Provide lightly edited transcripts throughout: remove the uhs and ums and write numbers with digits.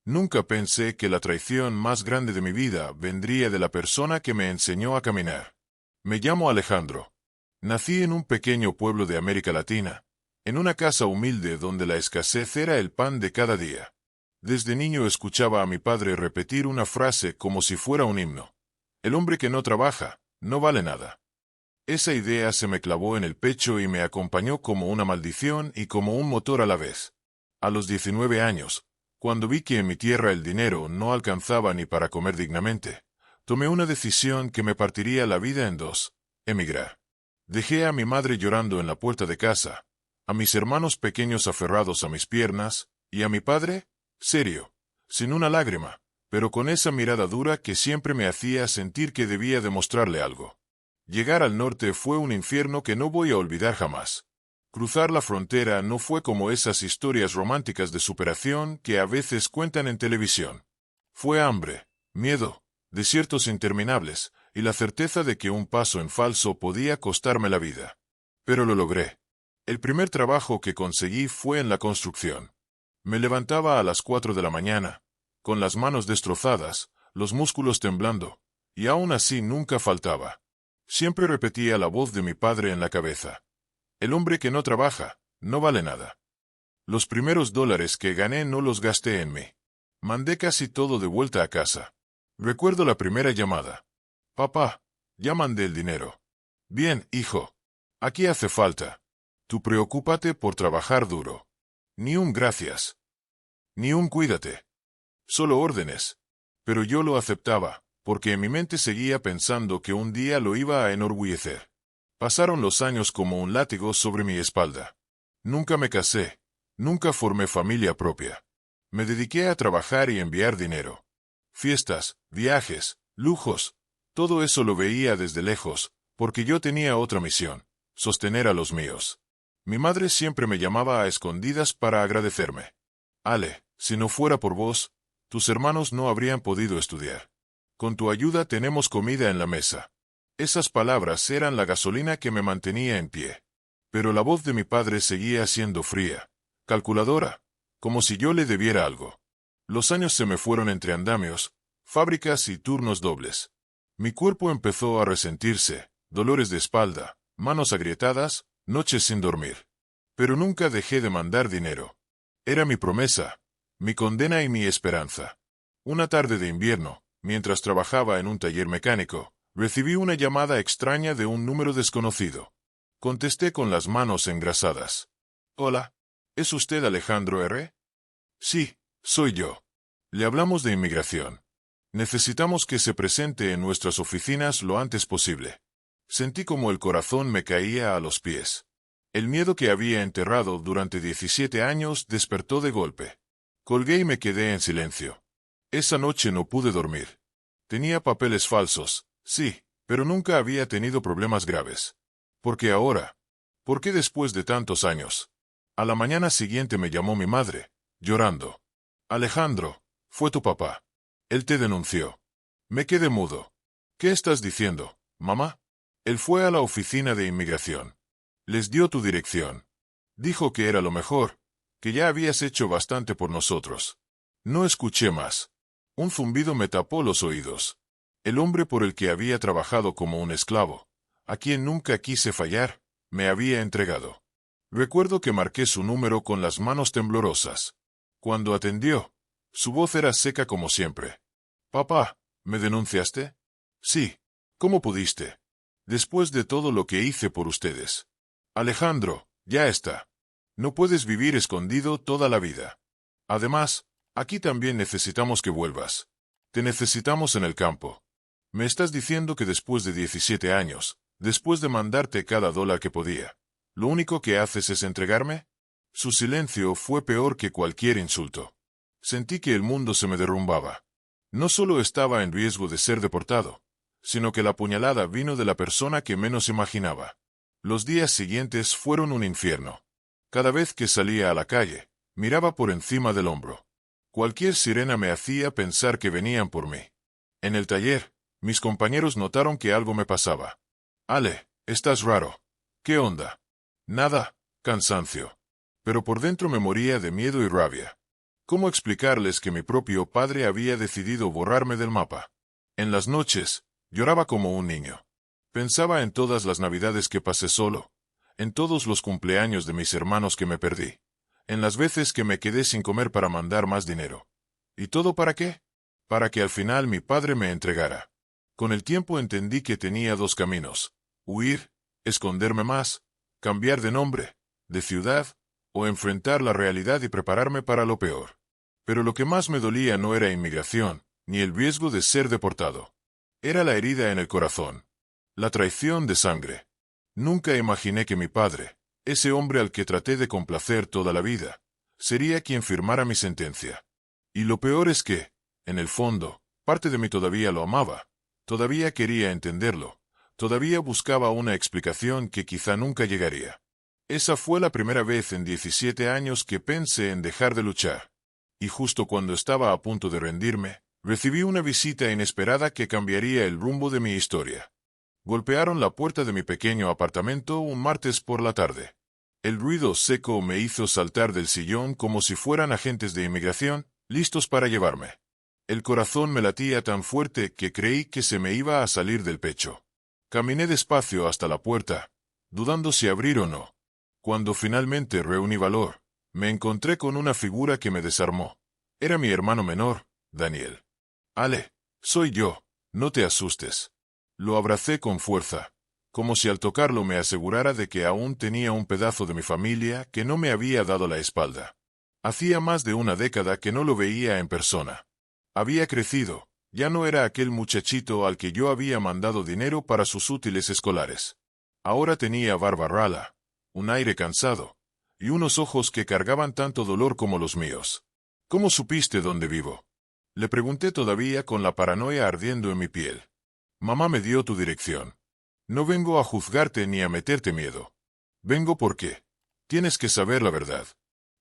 Nunca pensé que la traición más grande de mi vida vendría de la persona que me enseñó a caminar. Me llamo Alejandro. Nací en un pequeño pueblo de América Latina, en una casa humilde donde la escasez era el pan de cada día. Desde niño escuchaba a mi padre repetir una frase como si fuera un himno. El hombre que no trabaja, no vale nada. Esa idea se me clavó en el pecho y me acompañó como una maldición y como un motor a la vez. A los 19 años, cuando vi que en mi tierra el dinero no alcanzaba ni para comer dignamente, tomé una decisión que me partiría la vida en dos: emigrar. Dejé a mi madre llorando en la puerta de casa, a mis hermanos pequeños aferrados a mis piernas, y a mi padre, serio, sin una lágrima, pero con esa mirada dura que siempre me hacía sentir que debía demostrarle algo. Llegar al norte fue un infierno que no voy a olvidar jamás. Cruzar la frontera no fue como esas historias románticas de superación que a veces cuentan en televisión. Fue hambre, miedo, desiertos interminables, y la certeza de que un paso en falso podía costarme la vida. Pero lo logré. El primer trabajo que conseguí fue en la construcción. Me levantaba a las 4 de la mañana, con las manos destrozadas, los músculos temblando, y aún así nunca faltaba. Siempre repetía la voz de mi padre en la cabeza: el hombre que no trabaja, no vale nada. Los primeros dólares que gané no los gasté en mí. Mandé casi todo de vuelta a casa. Recuerdo la primera llamada. Papá, ya mandé el dinero. Bien, hijo. Aquí hace falta. Tú preocúpate por trabajar duro. Ni un gracias. Ni un cuídate. Solo órdenes. Pero yo lo aceptaba, porque en mi mente seguía pensando que un día lo iba a enorgullecer. Pasaron los años como un látigo sobre mi espalda. Nunca me casé. Nunca formé familia propia. Me dediqué a trabajar y enviar dinero. Fiestas, viajes, lujos, todo eso lo veía desde lejos, porque yo tenía otra misión: sostener a los míos. Mi madre siempre me llamaba a escondidas para agradecerme. Ale, si no fuera por vos, tus hermanos no habrían podido estudiar. Con tu ayuda tenemos comida en la mesa. Esas palabras eran la gasolina que me mantenía en pie. Pero la voz de mi padre seguía siendo fría, calculadora, como si yo le debiera algo. Los años se me fueron entre andamios, fábricas y turnos dobles. Mi cuerpo empezó a resentirse, dolores de espalda, manos agrietadas, noches sin dormir. Pero nunca dejé de mandar dinero. Era mi promesa, mi condena y mi esperanza. Una tarde de invierno, mientras trabajaba en un taller mecánico, recibí una llamada extraña de un número desconocido. Contesté con las manos engrasadas. Hola, ¿es usted Alejandro R.? Sí, soy yo. Le hablamos de inmigración. Necesitamos que se presente en nuestras oficinas lo antes posible. Sentí como el corazón me caía a los pies. El miedo que había enterrado durante 17 años despertó de golpe. Colgué y me quedé en silencio. Esa noche no pude dormir. Tenía papeles falsos, sí, pero nunca había tenido problemas graves. ¿Por qué ahora? ¿Por qué después de tantos años? A la mañana siguiente me llamó mi madre, llorando. Alejandro, fue tu papá. Él te denunció. Me quedé mudo. ¿Qué estás diciendo, mamá? Él fue a la oficina de inmigración. Les dio tu dirección. Dijo que era lo mejor, que ya habías hecho bastante por nosotros. No escuché más. Un zumbido me tapó los oídos. El hombre por el que había trabajado como un esclavo, a quien nunca quise fallar, me había entregado. Recuerdo que marqué su número con las manos temblorosas. Cuando atendió, su voz era seca como siempre. Papá, ¿me denunciaste? Sí. ¿Cómo pudiste? Después de todo lo que hice por ustedes. Alejandro, ya está. No puedes vivir escondido toda la vida. Además, aquí también necesitamos que vuelvas. Te necesitamos en el campo. Me estás diciendo que después de 17 años, después de mandarte cada dólar que podía, ¿lo único que haces es entregarme? Su silencio fue peor que cualquier insulto. Sentí que el mundo se me derrumbaba. No solo estaba en riesgo de ser deportado, sino que la puñalada vino de la persona que menos imaginaba. Los días siguientes fueron un infierno. Cada vez que salía a la calle, miraba por encima del hombro. Cualquier sirena me hacía pensar que venían por mí. En el taller, mis compañeros notaron que algo me pasaba. Ale, estás raro. ¿Qué onda? Nada, cansancio. Pero por dentro me moría de miedo y rabia. ¿Cómo explicarles que mi propio padre había decidido borrarme del mapa? En las noches, lloraba como un niño. Pensaba en todas las navidades que pasé solo, en todos los cumpleaños de mis hermanos que me perdí, en las veces que me quedé sin comer para mandar más dinero. ¿Y todo para qué? Para que al final mi padre me entregara. Con el tiempo entendí que tenía dos caminos: huir, esconderme más, cambiar de nombre, de ciudad, o enfrentar la realidad y prepararme para lo peor. Pero lo que más me dolía no era inmigración, ni el riesgo de ser deportado. Era la herida en el corazón. La traición de sangre. Nunca imaginé que mi padre, ese hombre al que traté de complacer toda la vida, sería quien firmara mi sentencia. Y lo peor es que, en el fondo, parte de mí todavía lo amaba, todavía quería entenderlo, todavía buscaba una explicación que quizá nunca llegaría. Esa fue la primera vez en 17 años que pensé en dejar de luchar. Y justo cuando estaba a punto de rendirme, recibí una visita inesperada que cambiaría el rumbo de mi historia. Golpearon la puerta de mi pequeño apartamento un martes por la tarde. El ruido seco me hizo saltar del sillón como si fueran agentes de inmigración, listos para llevarme. El corazón me latía tan fuerte que creí que se me iba a salir del pecho. Caminé despacio hasta la puerta, dudando si abrir o no. Cuando finalmente reuní valor, me encontré con una figura que me desarmó. Era mi hermano menor, Daniel. Ale, soy yo, no te asustes. Lo abracé con fuerza, como si al tocarlo me asegurara de que aún tenía un pedazo de mi familia que no me había dado la espalda. Hacía más de una década que no lo veía en persona. Había crecido, ya no era aquel muchachito al que yo había mandado dinero para sus útiles escolares. Ahora tenía barba rala, un aire cansado, y unos ojos que cargaban tanto dolor como los míos. ¿Cómo supiste dónde vivo? Le pregunté todavía con la paranoia ardiendo en mi piel. Mamá me dio tu dirección. No vengo a juzgarte ni a meterte miedo. Vengo porque tienes que saber la verdad.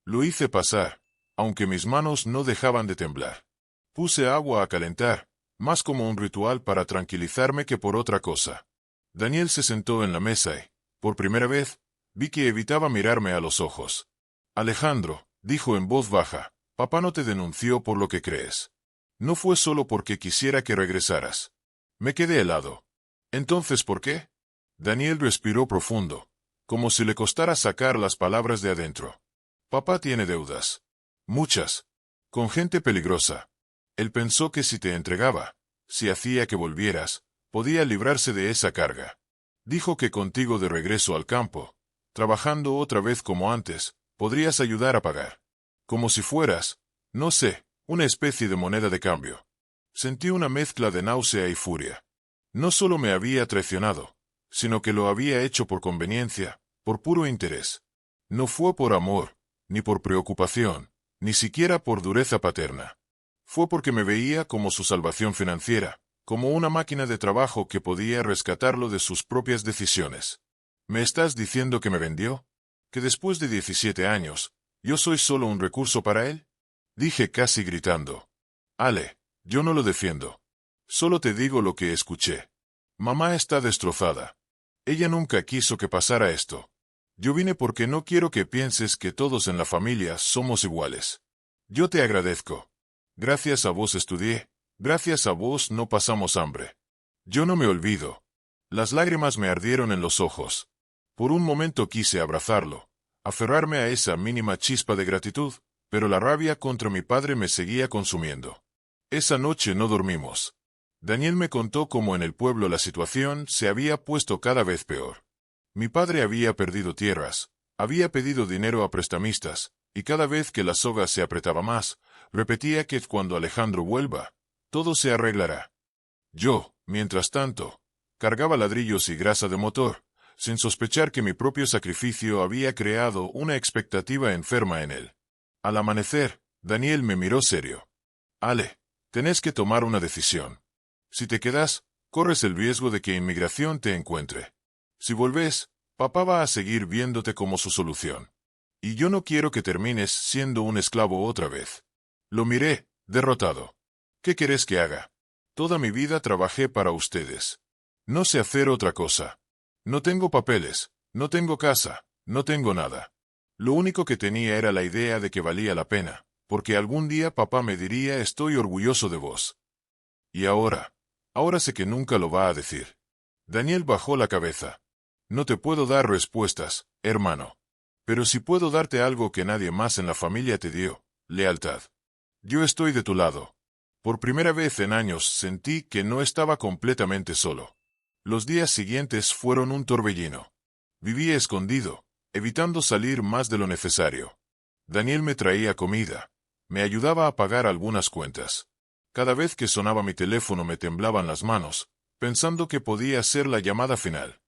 Lo hice pasar, aunque mis manos no dejaban de temblar. Puse agua a calentar, más como un ritual para tranquilizarme que por otra cosa. Daniel se sentó en la mesa y, por primera vez, vi que evitaba mirarme a los ojos. Alejandro, dijo en voz baja, papá no te denunció por lo que crees. No fue solo porque quisiera que regresaras. Me quedé helado. ¿Entonces por qué? Daniel respiró profundo, como si le costara sacar las palabras de adentro. Papá tiene deudas. Muchas. Con gente peligrosa. Él pensó que si te entregaba, si hacía que volvieras, podía librarse de esa carga. Dijo que contigo de regreso al campo, trabajando otra vez como antes, podrías ayudar a pagar. Como si fueras, no sé, una especie de moneda de cambio. Sentí una mezcla de náusea y furia. No solo me había traicionado, sino que lo había hecho por conveniencia, por puro interés. No fue por amor, ni por preocupación, ni siquiera por dureza paterna. Fue porque me veía como su salvación financiera, como una máquina de trabajo que podía rescatarlo de sus propias decisiones. ¿Me estás diciendo que me vendió? ¿Que después de 17 años, yo soy solo un recurso para él? Dije casi gritando. Ale, yo no lo defiendo. Solo te digo lo que escuché. Mamá está destrozada. Ella nunca quiso que pasara esto. Yo vine porque no quiero que pienses que todos en la familia somos iguales. Yo te agradezco. Gracias a vos estudié, gracias a vos no pasamos hambre. Yo no me olvido. Las lágrimas me ardieron en los ojos. Por un momento quise abrazarlo, aferrarme a esa mínima chispa de gratitud, pero la rabia contra mi padre me seguía consumiendo. Esa noche no dormimos. Daniel me contó cómo en el pueblo la situación se había puesto cada vez peor. Mi padre había perdido tierras, había pedido dinero a prestamistas, y cada vez que la soga se apretaba más, repetía que cuando Alejandro vuelva, todo se arreglará. Yo, mientras tanto, cargaba ladrillos y grasa de motor, sin sospechar que mi propio sacrificio había creado una expectativa enferma en él. Al amanecer, Daniel me miró serio. Ale, tenés que tomar una decisión. Si te quedas, corres el riesgo de que inmigración te encuentre. Si volvés, papá va a seguir viéndote como su solución. Y yo no quiero que termines siendo un esclavo otra vez. Lo miré, derrotado. ¿Qué querés que haga? Toda mi vida trabajé para ustedes. No sé hacer otra cosa. No tengo papeles, no tengo casa, no tengo nada. Lo único que tenía era la idea de que valía la pena, Porque algún día papá me diría estoy orgulloso de vos. Y ahora sé que nunca lo va a decir. Daniel bajó la cabeza. No te puedo dar respuestas, hermano. Pero sí puedo darte algo que nadie más en la familia te dio: lealtad. Yo estoy de tu lado. Por primera vez en años sentí que no estaba completamente solo. Los días siguientes fueron un torbellino. Vivía escondido, evitando salir más de lo necesario. Daniel me traía comida. Me ayudaba a pagar algunas cuentas. Cada vez que sonaba mi teléfono me temblaban las manos, pensando que podía ser la llamada final.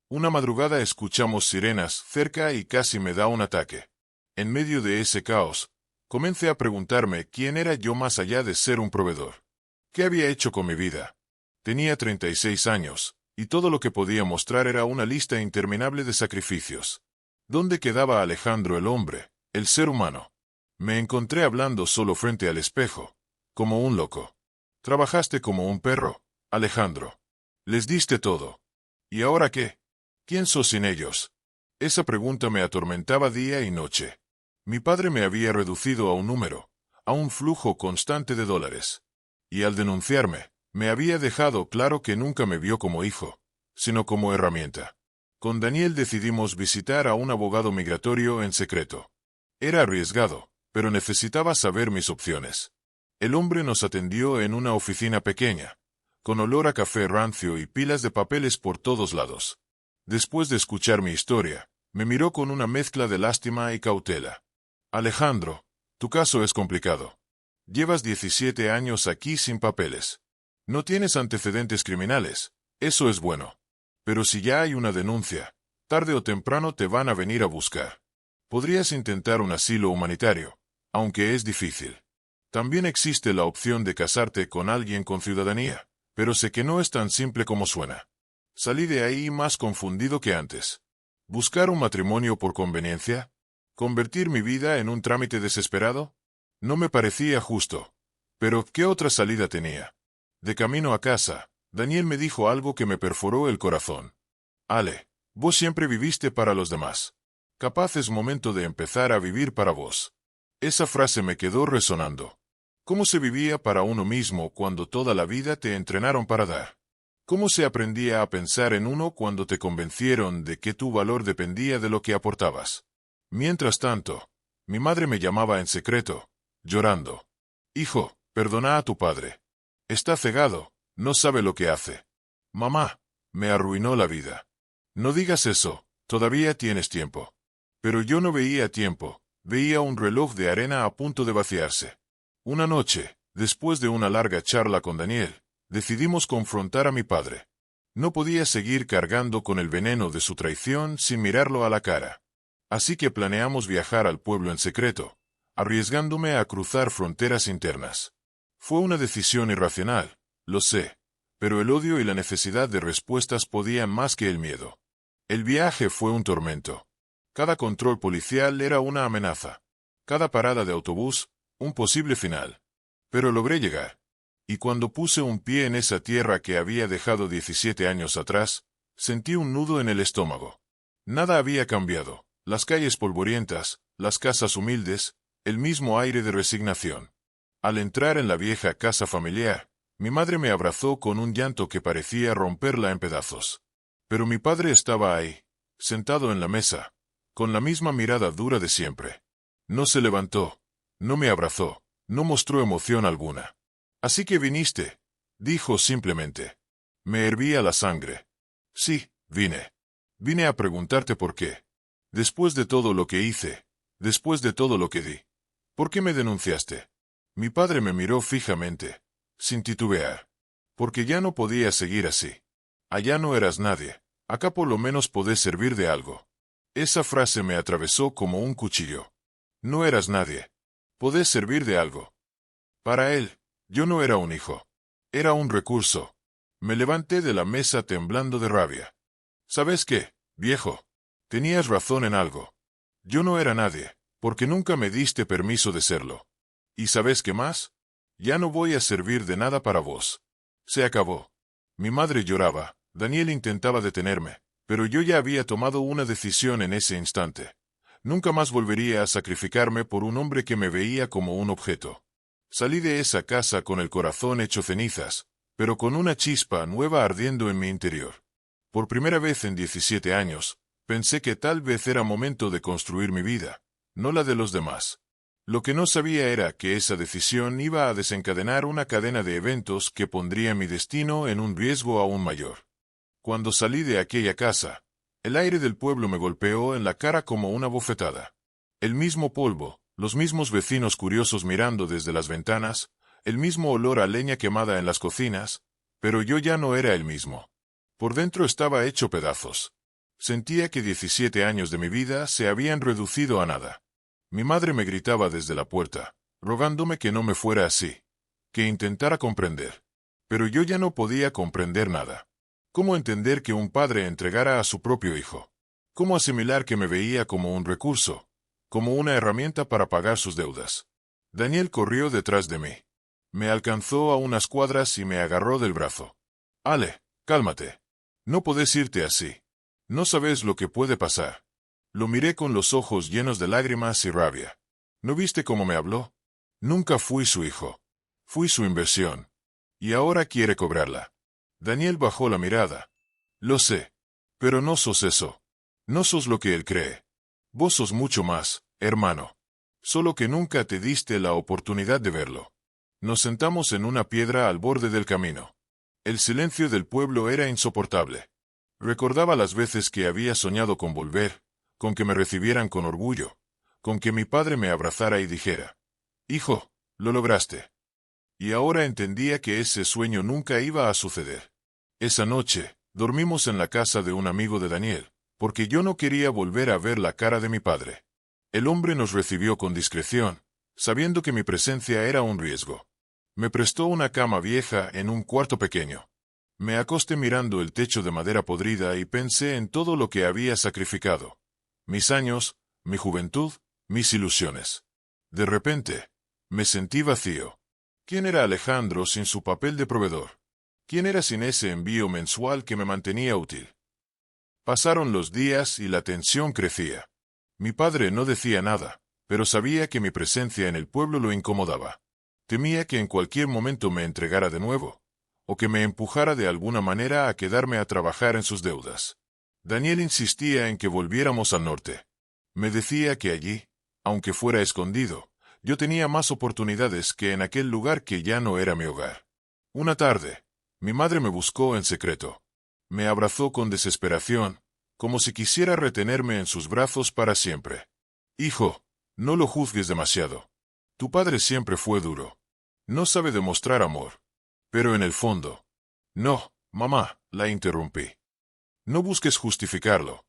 Una madrugada escuchamos sirenas cerca y casi me da un ataque. En medio de ese caos, comencé a preguntarme quién era yo más allá de ser un proveedor. ¿Qué había hecho con mi vida? Tenía 36 años, y todo lo que podía mostrar era una lista interminable de sacrificios. ¿Dónde quedaba Alejandro el hombre, el ser humano? Me encontré hablando solo frente al espejo, como un loco. Trabajaste como un perro, Alejandro. Les diste todo. ¿Y ahora qué? ¿Quién sos sin ellos? Esa pregunta me atormentaba día y noche. Mi padre me había reducido a un número, a un flujo constante de dólares. Y al denunciarme, me había dejado claro que nunca me vio como hijo, sino como herramienta. Con Daniel decidimos visitar a un abogado migratorio en secreto. Era arriesgado, pero necesitaba saber mis opciones. El hombre nos atendió en una oficina pequeña, con olor a café rancio y pilas de papeles por todos lados. Después de escuchar mi historia, me miró con una mezcla de lástima y cautela. Alejandro, tu caso es complicado. Llevas 17 años aquí sin papeles. No tienes antecedentes criminales, eso es bueno. Pero si ya hay una denuncia, tarde o temprano te van a venir a buscar. Podrías intentar un asilo humanitario, aunque es difícil. También existe la opción de casarte con alguien con ciudadanía, pero sé que no es tan simple como suena. Salí de ahí más confundido que antes. ¿Buscar un matrimonio por conveniencia? ¿Convertir mi vida en un trámite desesperado? No me parecía justo. Pero, ¿qué otra salida tenía? De camino a casa, Daniel me dijo algo que me perforó el corazón. Ale, vos siempre viviste para los demás. Capaz es momento de empezar a vivir para vos. Esa frase me quedó resonando. ¿Cómo se vivía para uno mismo cuando toda la vida te entrenaron para dar? ¿Cómo se aprendía a pensar en uno cuando te convencieron de que tu valor dependía de lo que aportabas? Mientras tanto, mi madre me llamaba en secreto, llorando. Hijo, perdona a tu padre. Está cegado, no sabe lo que hace. Mamá, me arruinó la vida. No digas eso, todavía tienes tiempo. Pero yo no veía tiempo, veía un reloj de arena a punto de vaciarse. Una noche, después de una larga charla con Daniel, decidimos confrontar a mi padre. No podía seguir cargando con el veneno de su traición sin mirarlo a la cara. Así que planeamos viajar al pueblo en secreto, arriesgándome a cruzar fronteras internas. Fue una decisión irracional, lo sé, pero el odio y la necesidad de respuestas podían más que el miedo. El viaje fue un tormento. Cada control policial era una amenaza. Cada parada de autobús, un posible final. Pero logré llegar. Y cuando puse un pie en esa tierra que había dejado 17 años atrás, sentí un nudo en el estómago. Nada había cambiado. Las calles polvorientas, las casas humildes, el mismo aire de resignación. Al entrar en la vieja casa familiar, mi madre me abrazó con un llanto que parecía romperla en pedazos. Pero mi padre estaba ahí, sentado en la mesa, con la misma mirada dura de siempre. No se levantó, no me abrazó, no mostró emoción alguna. Así que viniste, dijo simplemente. Me hervía la sangre. Sí, vine. Vine a preguntarte por qué. Después de todo lo que hice, después de todo lo que di, ¿por qué me denunciaste? Mi padre me miró fijamente, sin titubear. Porque ya no podía seguir así. Allá no eras nadie, acá por lo menos podés servir de algo. Esa frase me atravesó como un cuchillo. No eras nadie. Podés servir de algo. Para él, yo no era un hijo. Era un recurso. Me levanté de la mesa temblando de rabia. ¿Sabes qué, viejo? Tenías razón en algo. Yo no era nadie, porque nunca me diste permiso de serlo. ¿Y sabes qué más? Ya no voy a servir de nada para vos. Se acabó. Mi madre lloraba, Daniel intentaba detenerme, pero yo ya había tomado una decisión en ese instante. Nunca más volvería a sacrificarme por un hombre que me veía como un objeto. Salí de esa casa con el corazón hecho cenizas, pero con una chispa nueva ardiendo en mi interior. Por primera vez en 17 años, pensé que tal vez era momento de construir mi vida, no la de los demás. Lo que no sabía era que esa decisión iba a desencadenar una cadena de eventos que pondría mi destino en un riesgo aún mayor. Cuando salí de aquella casa, el aire del pueblo me golpeó en la cara como una bofetada. El mismo polvo, los mismos vecinos curiosos mirando desde las ventanas, el mismo olor a leña quemada en las cocinas, pero yo ya no era el mismo. Por dentro estaba hecho pedazos. Sentía que 17 años de mi vida se habían reducido a nada. Mi madre me gritaba desde la puerta, rogándome que no me fuera así, que intentara comprender. Pero yo ya no podía comprender nada. ¿Cómo entender que un padre entregara a su propio hijo? ¿Cómo asimilar que me veía como un recurso, como una herramienta para pagar sus deudas? Daniel corrió detrás de mí. Me alcanzó a unas cuadras y me agarró del brazo. Ale, cálmate. No podés irte así. No sabes lo que puede pasar. Lo miré con los ojos llenos de lágrimas y rabia. ¿No viste cómo me habló? Nunca fui su hijo. Fui su inversión. Y ahora quiere cobrarla. Daniel bajó la mirada. Lo sé. Pero no sos eso. No sos lo que él cree. Vos sos mucho más, hermano. Solo que nunca te diste la oportunidad de verlo. Nos sentamos en una piedra al borde del camino. El silencio del pueblo era insoportable. Recordaba las veces que había soñado con volver, con que me recibieran con orgullo, con que mi padre me abrazara y dijera, «Hijo, lo lograste». Y ahora entendía que ese sueño nunca iba a suceder. Esa noche, dormimos en la casa de un amigo de Daniel, porque yo no quería volver a ver la cara de mi padre. El hombre nos recibió con discreción, sabiendo que mi presencia era un riesgo. Me prestó una cama vieja en un cuarto pequeño. Me acosté mirando el techo de madera podrida y pensé en todo lo que había sacrificado. Mis años, mi juventud, mis ilusiones. De repente, me sentí vacío. ¿Quién era Alejandro sin su papel de proveedor? ¿Quién era sin ese envío mensual que me mantenía útil? Pasaron los días y la tensión crecía. Mi padre no decía nada, pero sabía que mi presencia en el pueblo lo incomodaba. Temía que en cualquier momento me entregara de nuevo, o que me empujara de alguna manera a quedarme a trabajar en sus deudas. Daniel insistía en que volviéramos al norte. Me decía que allí, aunque fuera escondido, yo tenía más oportunidades que en aquel lugar que ya no era mi hogar. Una tarde, mi madre me buscó en secreto. Me abrazó con desesperación, como si quisiera retenerme en sus brazos para siempre. Hijo, no lo juzgues demasiado. Tu padre siempre fue duro. No sabe demostrar amor. Pero en el fondo... No, mamá, la interrumpí. No busques justificarlo.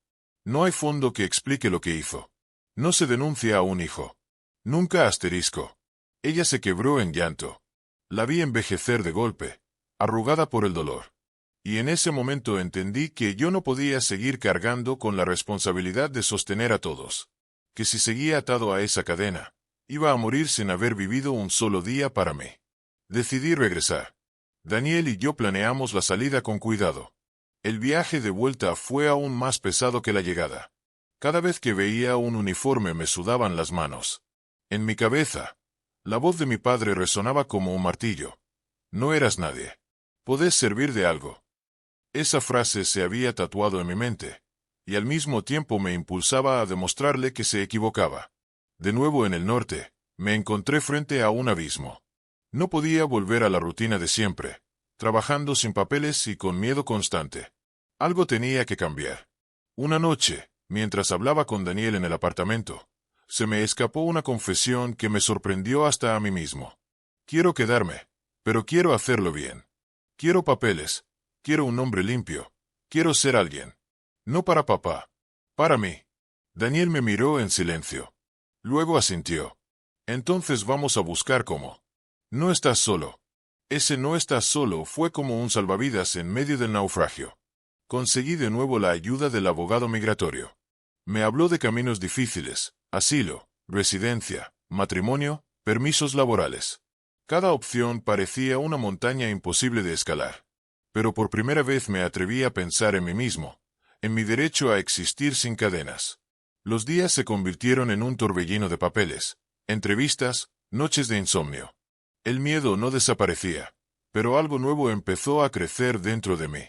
No hay fondo que explique lo que hizo. No se denuncia a un hijo. Nunca asterisco. Ella se quebró en llanto. La vi envejecer de golpe, arrugada por el dolor. Y en ese momento entendí que yo no podía seguir cargando con la responsabilidad de sostener a todos. Que si seguía atado a esa cadena, iba a morir sin haber vivido un solo día para mí. Decidí regresar. Daniel y yo planeamos la salida con cuidado. El viaje de vuelta fue aún más pesado que la llegada. Cada vez que veía un uniforme me sudaban las manos. En mi cabeza, la voz de mi padre resonaba como un martillo. No eras nadie. Podés servir de algo. Esa frase se había tatuado en mi mente, y al mismo tiempo me impulsaba a demostrarle que se equivocaba. De nuevo en el norte, me encontré frente a un abismo. No podía volver a la rutina de siempre, trabajando sin papeles y con miedo constante. Algo tenía que cambiar. Una noche, mientras hablaba con Daniel en el apartamento, se me escapó una confesión que me sorprendió hasta a mí mismo. Quiero quedarme, pero quiero hacerlo bien. Quiero papeles, quiero un nombre limpio, quiero ser alguien. No para papá, para mí. Daniel me miró en silencio. Luego asintió. Entonces vamos a buscar cómo. No estás solo. Ese no estás solo fue como un salvavidas en medio del naufragio. Conseguí de nuevo la ayuda del abogado migratorio. Me habló de caminos difíciles, asilo, residencia, matrimonio, permisos laborales. Cada opción parecía una montaña imposible de escalar. Pero por primera vez me atreví a pensar en mí mismo, en mi derecho a existir sin cadenas. Los días se convirtieron en un torbellino de papeles, entrevistas, noches de insomnio. El miedo no desaparecía, pero algo nuevo empezó a crecer dentro de mí.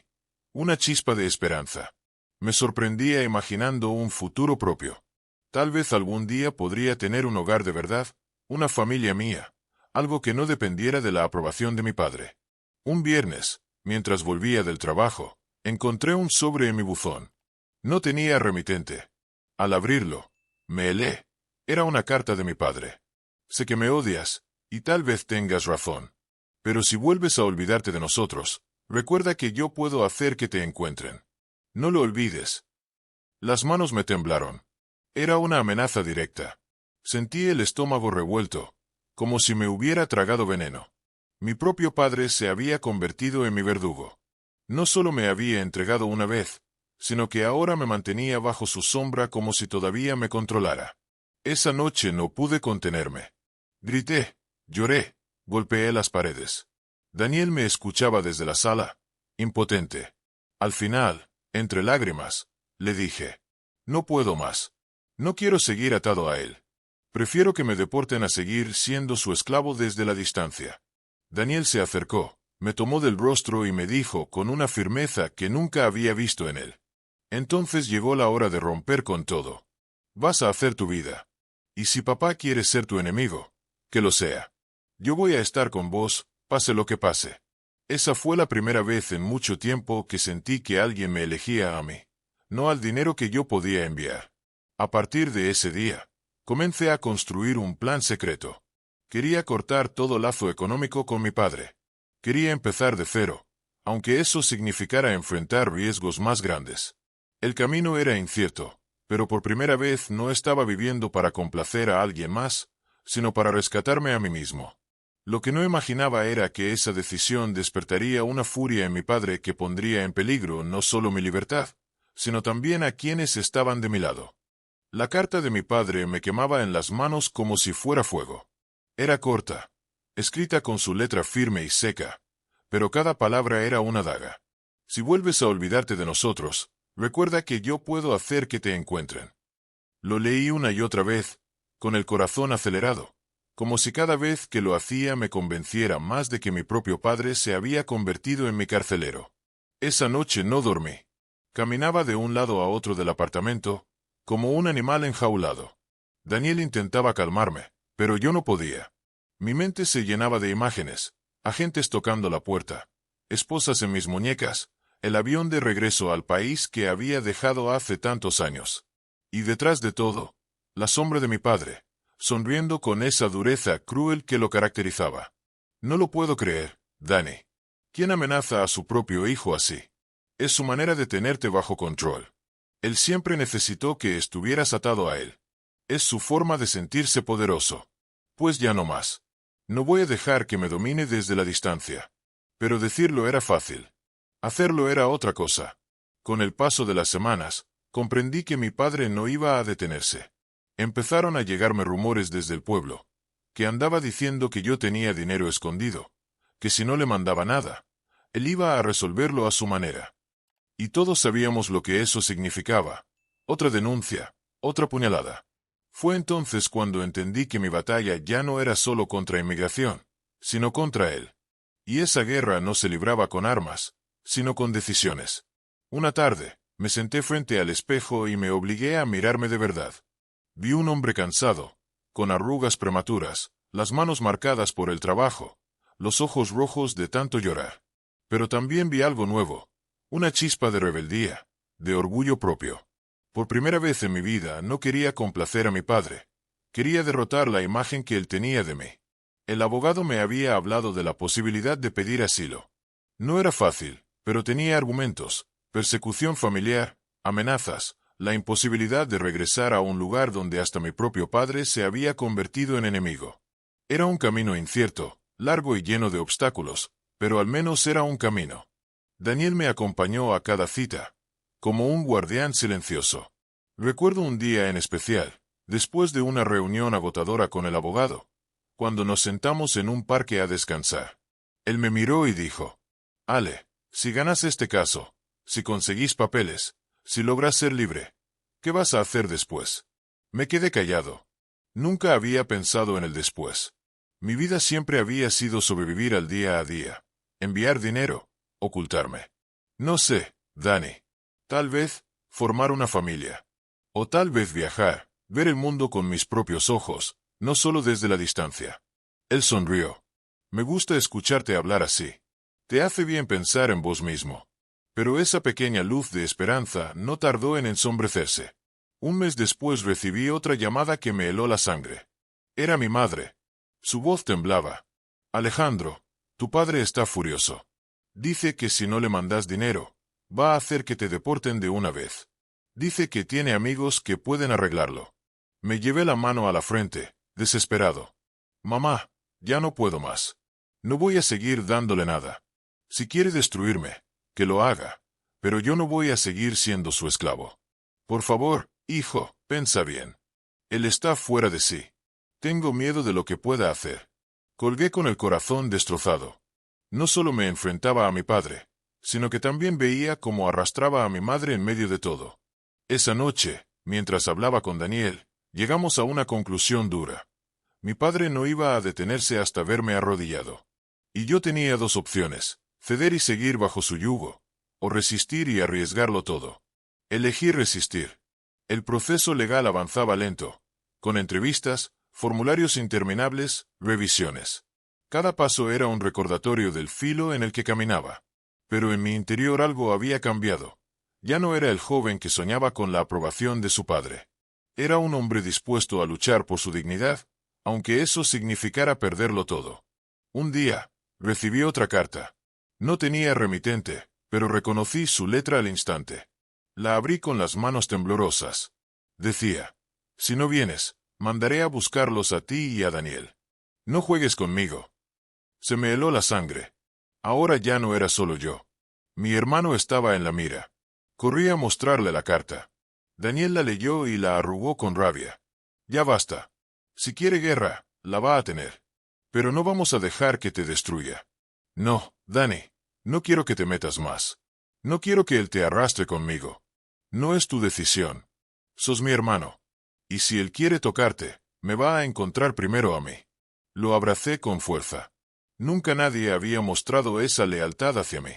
Una chispa de esperanza. Me sorprendía imaginando un futuro propio. Tal vez algún día podría tener un hogar de verdad, una familia mía, algo que no dependiera de la aprobación de mi padre. Un viernes, mientras volvía del trabajo, encontré un sobre en mi buzón. No tenía remitente. Al abrirlo, me helé. Era una carta de mi padre. Sé que me odias, y tal vez tengas razón. Pero si vuelves a olvidarte de nosotros, recuerda que yo puedo hacer que te encuentren. No lo olvides. Las manos me temblaron. Era una amenaza directa. Sentí el estómago revuelto, como si me hubiera tragado veneno. Mi propio padre se había convertido en mi verdugo. No solo me había entregado una vez, sino que ahora me mantenía bajo su sombra como si todavía me controlara. Esa noche no pude contenerme. Grité, lloré, golpeé las paredes. Daniel me escuchaba desde la sala, impotente. Al final, entre lágrimas, le dije, no puedo más. No quiero seguir atado a él. Prefiero que me deporten a seguir siendo su esclavo desde la distancia. Daniel se acercó, me tomó del rostro y me dijo con una firmeza que nunca había visto en él. Entonces llegó la hora de romper con todo. Vas a hacer tu vida. Y si papá quiere ser tu enemigo, que lo sea. Yo voy a estar con vos, pase lo que pase. Esa fue la primera vez en mucho tiempo que sentí que alguien me elegía a mí, no al dinero que yo podía enviar. A partir de ese día, comencé a construir un plan secreto. Quería cortar todo lazo económico con mi padre. Quería empezar de cero, aunque eso significara enfrentar riesgos más grandes. El camino era incierto, pero por primera vez no estaba viviendo para complacer a alguien más, sino para rescatarme a mí mismo. Lo que no imaginaba era que esa decisión despertaría una furia en mi padre que pondría en peligro no solo mi libertad, sino también a quienes estaban de mi lado. La carta de mi padre me quemaba en las manos como si fuera fuego. Era corta, escrita con su letra firme y seca, pero cada palabra era una daga. Si vuelves a olvidarte de nosotros, recuerda que yo puedo hacer que te encuentren. Lo leí una y otra vez, con el corazón acelerado, como si cada vez que lo hacía me convenciera más de que mi propio padre se había convertido en mi carcelero. Esa noche no dormí. Caminaba de un lado a otro del apartamento, como un animal enjaulado. Daniel intentaba calmarme, pero yo no podía. Mi mente se llenaba de imágenes, agentes tocando la puerta, esposas en mis muñecas, el avión de regreso al país que había dejado hace tantos años. Y detrás de todo, la sombra de mi padre, sonriendo con esa dureza cruel que lo caracterizaba. No lo puedo creer, Dani. ¿Quién amenaza a su propio hijo así? Es su manera de tenerte bajo control. Él siempre necesitó que estuvieras atado a él. Es su forma de sentirse poderoso. Pues ya no más. No voy a dejar que me domine desde la distancia. Pero decirlo era fácil. Hacerlo era otra cosa. Con el paso de las semanas, comprendí que mi padre no iba a detenerse. Empezaron a llegarme rumores desde el pueblo, que andaba diciendo que yo tenía dinero escondido, que si no le mandaba nada, él iba a resolverlo a su manera. Y todos sabíamos lo que eso significaba. Otra denuncia, otra puñalada. Fue entonces cuando entendí que mi batalla ya no era solo contra inmigración, sino contra él. Y esa guerra no se libraba con armas, sino con decisiones. Una tarde, me senté frente al espejo y me obligué a mirarme de verdad. Vi un hombre cansado, con arrugas prematuras, las manos marcadas por el trabajo, los ojos rojos de tanto llorar. Pero también vi algo nuevo, una chispa de rebeldía, de orgullo propio. Por primera vez en mi vida no quería complacer a mi padre. Quería derrotar la imagen que él tenía de mí. El abogado me había hablado de la posibilidad de pedir asilo. No era fácil, pero tenía argumentos, persecución familiar, amenazas, la imposibilidad de regresar a un lugar donde hasta mi propio padre se había convertido en enemigo. Era un camino incierto, largo y lleno de obstáculos, pero al menos era un camino. Daniel me acompañó a cada cita, como un guardián silencioso. Recuerdo un día en especial, después de una reunión agotadora con el abogado, cuando nos sentamos en un parque a descansar. Él me miró y dijo, Ale, si ganas este caso, si conseguís papeles, si logras ser libre, ¿qué vas a hacer después? Me quedé callado. Nunca había pensado en el después. Mi vida siempre había sido sobrevivir al día a día, enviar dinero, ocultarme. No sé, Danny. Tal vez, formar una familia. O tal vez viajar, ver el mundo con mis propios ojos, no solo desde la distancia. Él sonrió. Me gusta escucharte hablar así. Te hace bien pensar en vos mismo. Pero esa pequeña luz de esperanza no tardó en ensombrecerse. Un mes después recibí otra llamada que me heló la sangre. Era mi madre. Su voz temblaba. Alejandro, tu padre está furioso. Dice que si no le mandas dinero, va a hacer que te deporten de una vez. Dice que tiene amigos que pueden arreglarlo. Me llevé la mano a la frente, desesperado. Mamá, ya no puedo más. No voy a seguir dándole nada. Si quiere destruirme, que lo haga, pero yo no voy a seguir siendo su esclavo. Por favor, hijo, piensa bien. Él está fuera de sí. Tengo miedo de lo que pueda hacer. Colgué con el corazón destrozado. No solo me enfrentaba a mi padre, sino que también veía cómo arrastraba a mi madre en medio de todo. Esa noche, mientras hablaba con Daniel, llegamos a una conclusión dura. Mi padre no iba a detenerse hasta verme arrodillado. Y yo tenía dos opciones: ceder y seguir bajo su yugo, o resistir y arriesgarlo todo. Elegí resistir. El proceso legal avanzaba lento, con entrevistas, formularios interminables, revisiones. Cada paso era un recordatorio del filo en el que caminaba. Pero en mi interior algo había cambiado. Ya no era el joven que soñaba con la aprobación de su padre. Era un hombre dispuesto a luchar por su dignidad, aunque eso significara perderlo todo. Un día, recibí otra carta. No tenía remitente, pero reconocí su letra al instante. La abrí con las manos temblorosas. Decía: si no vienes, mandaré a buscarlos a ti y a Daniel. No juegues conmigo. Se me heló la sangre. Ahora ya no era solo yo. Mi hermano estaba en la mira. Corrí a mostrarle la carta. Daniel la leyó y la arrugó con rabia. Ya basta. Si quiere guerra, la va a tener. Pero no vamos a dejar que te destruya. No, Danny, no quiero que te metas más. No quiero que él te arrastre conmigo. No es tu decisión. Sos mi hermano. Y si él quiere tocarte, me va a encontrar primero a mí. Lo abracé con fuerza. Nunca nadie había mostrado esa lealtad hacia mí.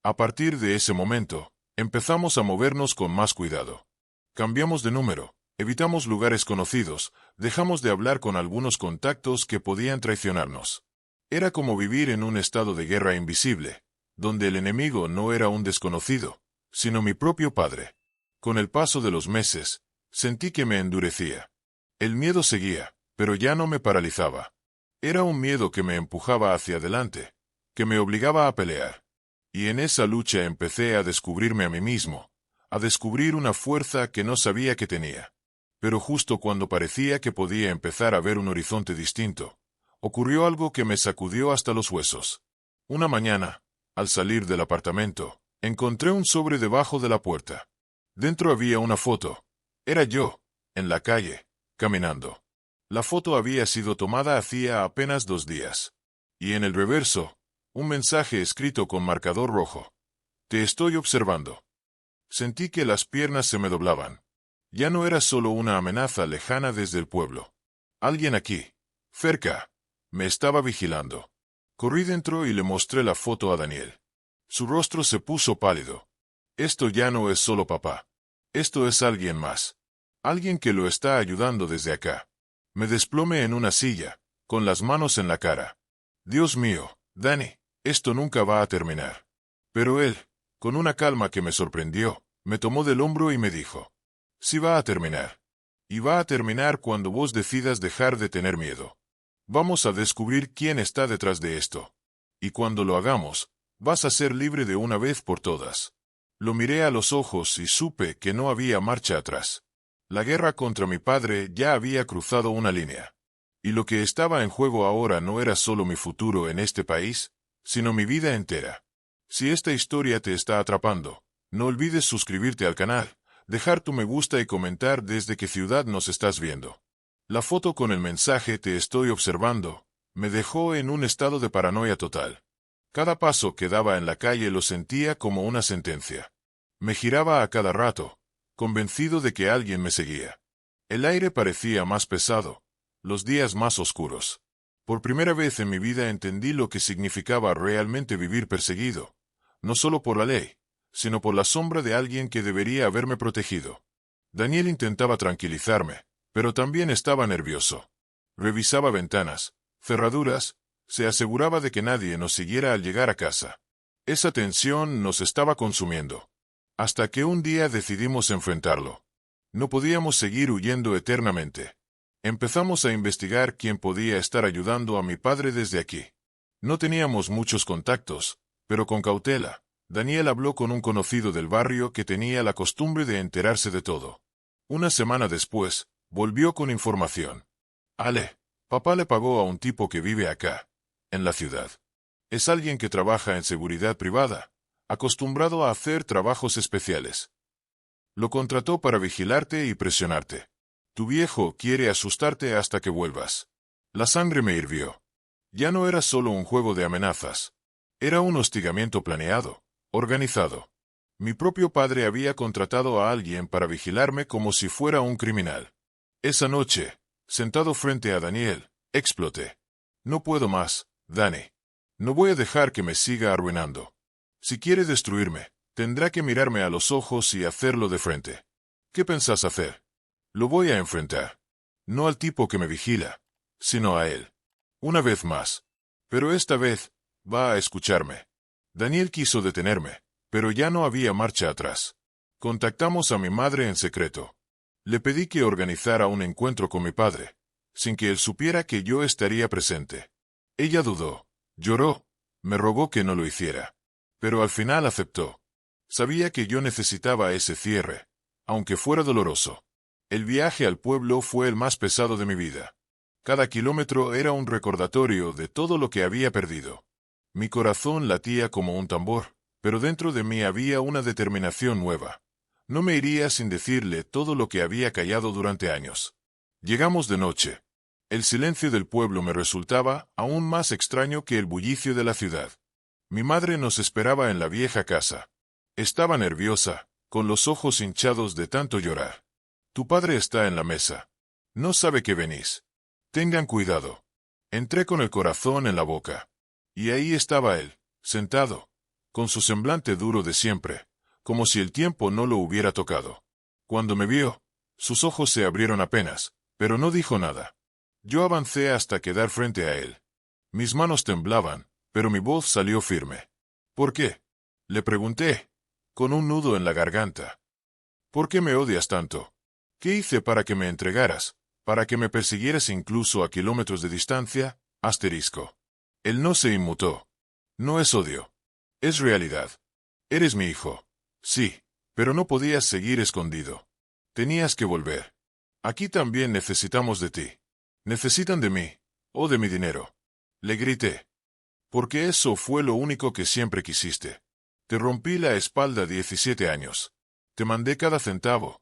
A partir de ese momento, empezamos a movernos con más cuidado. Cambiamos de número, evitamos lugares conocidos, dejamos de hablar con algunos contactos que podían traicionarnos. Era como vivir en un estado de guerra invisible, donde el enemigo no era un desconocido, sino mi propio padre. Con el paso de los meses, sentí que me endurecía. El miedo seguía, pero ya no me paralizaba. Era un miedo que me empujaba hacia adelante, que me obligaba a pelear. Y en esa lucha empecé a descubrirme a mí mismo, a descubrir una fuerza que no sabía que tenía. Pero justo cuando parecía que podía empezar a ver un horizonte distinto, ocurrió algo que me sacudió hasta los huesos. Una mañana, al salir del apartamento, encontré un sobre debajo de la puerta. Dentro había una foto. Era yo, en la calle, caminando. La foto había sido tomada hacía apenas 2 días. Y en el reverso, un mensaje escrito con marcador rojo. Te estoy observando. Sentí que las piernas se me doblaban. Ya no era solo una amenaza lejana desde el pueblo. Alguien aquí, cerca, me estaba vigilando. Corrí dentro y le mostré la foto a Daniel. Su rostro se puso pálido. Esto ya no es solo papá. Esto es alguien más. Alguien que lo está ayudando desde acá. Me desplomé en una silla, con las manos en la cara. Dios mío, Danny, esto nunca va a terminar. Pero él, con una calma que me sorprendió, me tomó del hombro y me dijo: sí va a terminar. Y va a terminar cuando vos decidas dejar de tener miedo. Vamos a descubrir quién está detrás de esto. Y cuando lo hagamos, vas a ser libre de una vez por todas. Lo miré a los ojos y supe que no había marcha atrás. La guerra contra mi padre ya había cruzado una línea. Y lo que estaba en juego ahora no era solo mi futuro en este país, sino mi vida entera. Si esta historia te está atrapando, no olvides suscribirte al canal, dejar tu me gusta y comentar desde qué ciudad nos estás viendo. La foto con el mensaje "te estoy observando" me dejó en un estado de paranoia total. Cada paso que daba en la calle lo sentía como una sentencia. Me giraba a cada rato, convencido de que alguien me seguía. El aire parecía más pesado, los días más oscuros. Por primera vez en mi vida entendí lo que significaba realmente vivir perseguido, no solo por la ley, sino por la sombra de alguien que debería haberme protegido. Daniel intentaba tranquilizarme, pero también estaba nervioso. Revisaba ventanas, cerraduras, se aseguraba de que nadie nos siguiera al llegar a casa. Esa tensión nos estaba consumiendo. Hasta que un día decidimos enfrentarlo. No podíamos seguir huyendo eternamente. Empezamos a investigar quién podía estar ayudando a mi padre desde aquí. No teníamos muchos contactos, pero con cautela, Daniel habló con un conocido del barrio que tenía la costumbre de enterarse de todo. Una semana después, volvió con información. Ale, papá le pagó a un tipo que vive acá, en la ciudad. Es alguien que trabaja en seguridad privada, acostumbrado a hacer trabajos especiales. Lo contrató para vigilarte y presionarte. Tu viejo quiere asustarte hasta que vuelvas. La sangre me hirvió. Ya no era solo un juego de amenazas. Era un hostigamiento planeado, organizado. Mi propio padre había contratado a alguien para vigilarme como si fuera un criminal. Esa noche, sentado frente a Daniel, exploté. No puedo más, Dani. No voy a dejar que me siga arruinando. Si quiere destruirme, tendrá que mirarme a los ojos y hacerlo de frente. ¿Qué pensás hacer? Lo voy a enfrentar. No al tipo que me vigila, sino a él. Una vez más. Pero esta vez, va a escucharme. Daniel quiso detenerme, pero ya no había marcha atrás. Contactamos a mi madre en secreto. Le pedí que organizara un encuentro con mi padre, sin que él supiera que yo estaría presente. Ella dudó, lloró, me rogó que no lo hiciera. Pero al final aceptó. Sabía que yo necesitaba ese cierre, aunque fuera doloroso. El viaje al pueblo fue el más pesado de mi vida. Cada kilómetro era un recordatorio de todo lo que había perdido. Mi corazón latía como un tambor, pero dentro de mí había una determinación nueva. No me iría sin decirle todo lo que había callado durante años. Llegamos de noche. El silencio del pueblo me resultaba aún más extraño que el bullicio de la ciudad. Mi madre nos esperaba en la vieja casa. Estaba nerviosa, con los ojos hinchados de tanto llorar. Tu padre está en la mesa. No sabe que venís. Tengan cuidado. Entré con el corazón en la boca. Y ahí estaba él, sentado, con su semblante duro de siempre, como si el tiempo no lo hubiera tocado. Cuando me vio, sus ojos se abrieron apenas, pero no dijo nada. Yo avancé hasta quedar frente a él. Mis manos temblaban, pero mi voz salió firme. ¿Por qué? Le pregunté, con un nudo en la garganta. ¿Por qué me odias tanto? ¿Qué hice para que me entregaras? ¿Para que me persiguieras incluso a kilómetros de distancia? Asterisco. Él no se inmutó. No es odio. Es realidad. Eres mi hijo. Sí, pero no podías seguir escondido. Tenías que volver. Aquí también necesitamos de ti. Necesitan de mí, o de mi dinero. Le grité. Porque eso fue lo único que siempre quisiste. Te rompí la espalda 17 años. Te mandé cada centavo.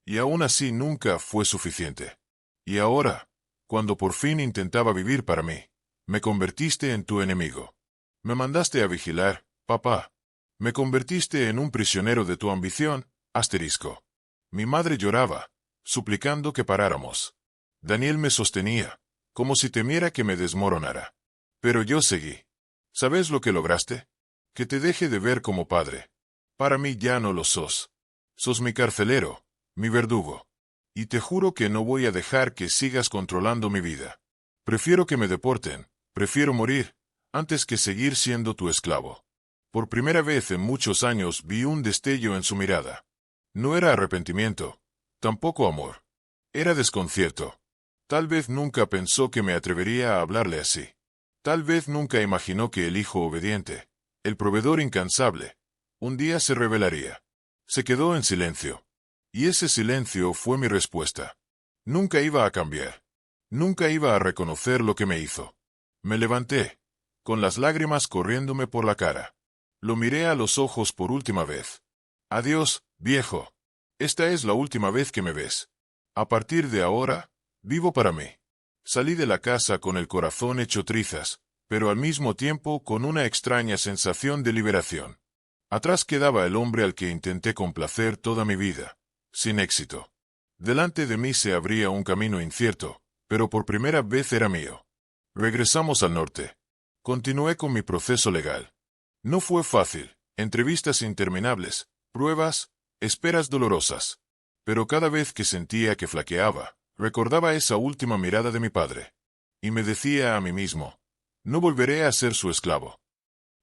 Y aún así nunca fue suficiente. Y ahora, cuando por fin intentaba vivir para mí, me convertiste en tu enemigo. Me mandaste a vigilar, papá. Me convertiste en un prisionero de tu ambición, asterisco. Mi madre lloraba, suplicando que paráramos. Daniel me sostenía, como si temiera que me desmoronara. Pero yo seguí. ¿Sabes lo que lograste? Que te deje de ver como padre. Para mí ya no lo sos. Sos mi carcelero, mi verdugo. Y te juro que no voy a dejar que sigas controlando mi vida. Prefiero que me deporten, prefiero morir, antes que seguir siendo tu esclavo. Por primera vez en muchos años vi un destello en su mirada. No era arrepentimiento, tampoco amor. Era desconcierto. Tal vez nunca pensó que me atrevería a hablarle así. Tal vez nunca imaginó que el hijo obediente, el proveedor incansable, un día se rebelaría. Se quedó en silencio. Y ese silencio fue mi respuesta. Nunca iba a cambiar. Nunca iba a reconocer lo que me hizo. Me levanté, con las lágrimas corriéndome por la cara. Lo miré a los ojos por última vez. Adiós, viejo. Esta es la última vez que me ves. A partir de ahora, vivo para mí. Salí de la casa con el corazón hecho trizas, pero al mismo tiempo con una extraña sensación de liberación. Atrás quedaba el hombre al que intenté complacer toda mi vida, sin éxito. Delante de mí se abría un camino incierto, pero por primera vez era mío. Regresamos al norte. Continué con mi proceso legal. No fue fácil, entrevistas interminables, pruebas, esperas dolorosas. Pero cada vez que sentía que flaqueaba, recordaba esa última mirada de mi padre. Y me decía a mí mismo, no volveré a ser su esclavo.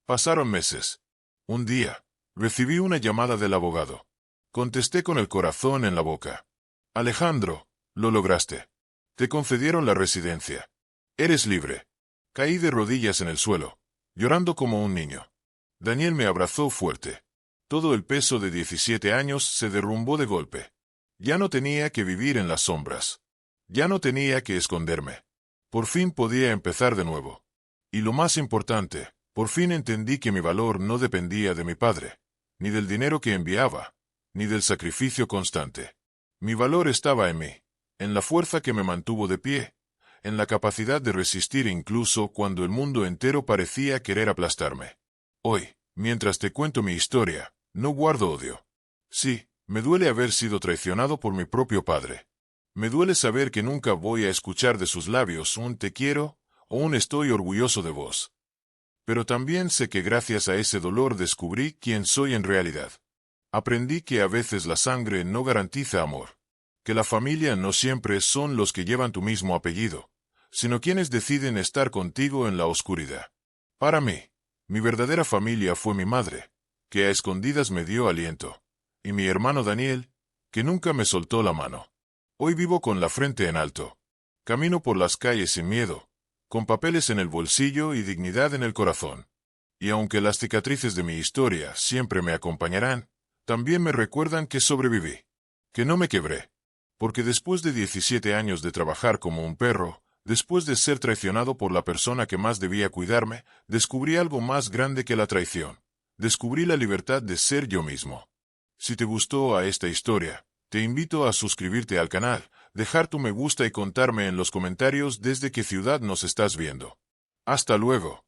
Pasaron meses. Un día, recibí una llamada del abogado. Contesté con el corazón en la boca. Alejandro, lo lograste. Te concedieron la residencia. Eres libre. Caí de rodillas en el suelo, llorando como un niño. Daniel me abrazó fuerte. Todo el peso de 17 años se derrumbó de golpe. Ya no tenía que vivir en las sombras. Ya no tenía que esconderme. Por fin podía empezar de nuevo. Y lo más importante, por fin entendí que mi valor no dependía de mi padre, ni del dinero que enviaba, ni del sacrificio constante. Mi valor estaba en mí, en la fuerza que me mantuvo de pie, en la capacidad de resistir incluso cuando el mundo entero parecía querer aplastarme. Hoy, mientras te cuento mi historia, no guardo odio. Sí, me duele haber sido traicionado por mi propio padre. Me duele saber que nunca voy a escuchar de sus labios un te quiero o un estoy orgulloso de vos. Pero también sé que gracias a ese dolor descubrí quién soy en realidad. Aprendí que a veces la sangre no garantiza amor, que la familia no siempre son los que llevan tu mismo apellido, sino quienes deciden estar contigo en la oscuridad. Para mí, mi verdadera familia fue mi madre, que a escondidas me dio aliento, y mi hermano Daniel, que nunca me soltó la mano. Hoy vivo con la frente en alto. Camino por las calles sin miedo, con papeles en el bolsillo y dignidad en el corazón. Y aunque las cicatrices de mi historia siempre me acompañarán, también me recuerdan que sobreviví, que no me quebré. Porque después de 17 años de trabajar como un perro, después de ser traicionado por la persona que más debía cuidarme, descubrí algo más grande que la traición. Descubrí la libertad de ser yo mismo. Si te gustó a esta historia, te invito a suscribirte al canal, dejar tu me gusta y contarme en los comentarios desde qué ciudad nos estás viendo. Hasta luego.